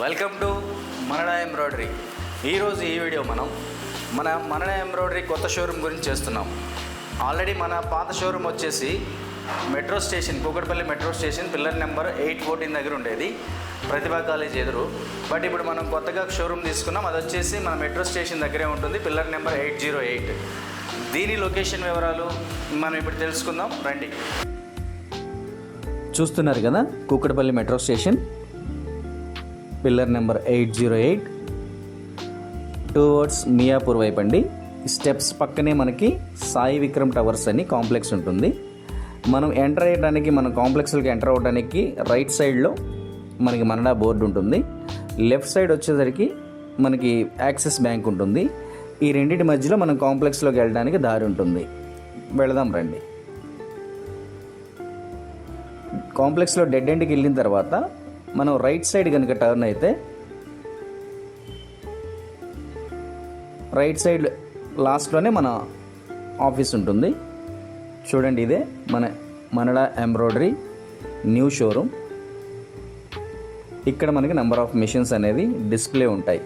Welcome to మనడా embroidery. ఈరోజు ఈ video మనం మనడా ఎంబ్రాయిడరీ కొత్త షోరూమ్ గురించి చేస్తున్నాం. ఆల్రెడీ మన పాత షోరూమ్ వచ్చేసి metro station, Kukatpally metro station pillar number 814 దగ్గర ఉండేది, ప్రతిభా కాలేజ్ ఎదురు. బట్ ఇప్పుడు మనం కొత్తగా షోరూమ్ తీసుకున్నాం, అది వచ్చేసి మన మెట్రో స్టేషన్ దగ్గరే ఉంటుంది, పిల్లర్ నెంబర్ 808. దీని లొకేషన్ వివరాలు మనం ఇప్పుడు తెలుసుకుందాం రండి. చూస్తున్నారు కదా, Kukatpally metro station pillar number 808 towards Miyapur వైపు అండి. స్టెప్స్ పక్కనే మనకి సాయి విక్రమ్ టవర్స్ అని కాంప్లెక్స్ ఉంటుంది. మనం ఎంటర్ అయ్యడానికి, మన కాంప్లెక్స్లోకి ఎంటర్ అవ్వడానికి రైట్ సైడ్లో మనకి మనడా బోర్డు ఉంటుంది. లెఫ్ట్ సైడ్ వచ్చేసరికి మనకి యాక్సిస్ బ్యాంక్ ఉంటుంది. ఈ రెండింటి మధ్యలో మనం కాంప్లెక్స్లోకి వెళ్ళడానికి దారి ఉంటుంది. వెళదాం రండి. కాంప్లెక్స్లో డెడ్ ఎండ్కి వెళ్ళిన తర్వాత మనం రైట్ సైడ్ కనుక టర్న్ అయితే రైట్ సైడ్ లాస్ట్లోనే మన ఆఫీస్ ఉంటుంది. చూడండి, ఇదే మనడా ఎంబ్రాయిడరీ న్యూ షోరూమ్. ఇక్కడ మనకి నెంబర్ ఆఫ్ మిషన్స్ అనేది డిస్ప్లే ఉంటాయి.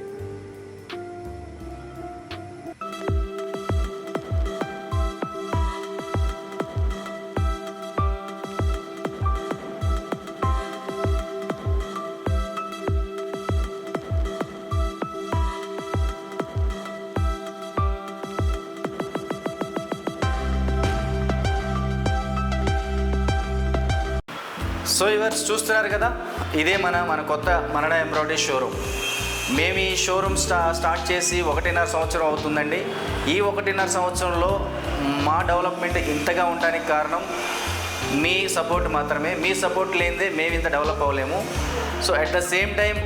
సో ఇవర్స్ చూస్తున్నారు కదా, ఇదే మన కొత్త మనడా ఎంబ్రాయిడరీ షోరూమ్. మేము ఈ షోరూమ్ స్టార్ట్ చేసి 1.5 సంవత్సరం అవుతుందండి. ఈ 1.5 సంవత్సరంలో మా డెవలప్మెంట్ ఇంతగా ఉండడానికి కారణం మీ సపోర్ట్ మాత్రమే. మీ సపోర్ట్ లేనిదే మేము ఇంత డెవలప్ అవ్వలేము. So at the same time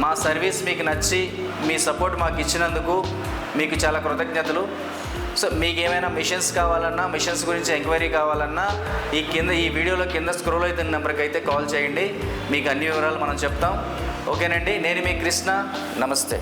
మా సర్వీస్ మీకు నచ్చి మీ సపోర్ట్ మాకు ఇచ్చినందుకు మీకు చాలా కృతజ్ఞతలు. సో మీకు ఏమైనా మిషన్స్ కావాలన్నా, మిషన్స్ గురించి ఎంక్వైరీ కావాలన్నా ఈ వీడియోలో కింద స్క్రోల్ అవుతున్న నెంబర్కి అయితే కాల్ చేయండి. మీకు అన్ని వివరాలు మనం చెప్తాం. ఓకేనండి, నేను మీ కృష్ణ. నమస్తే.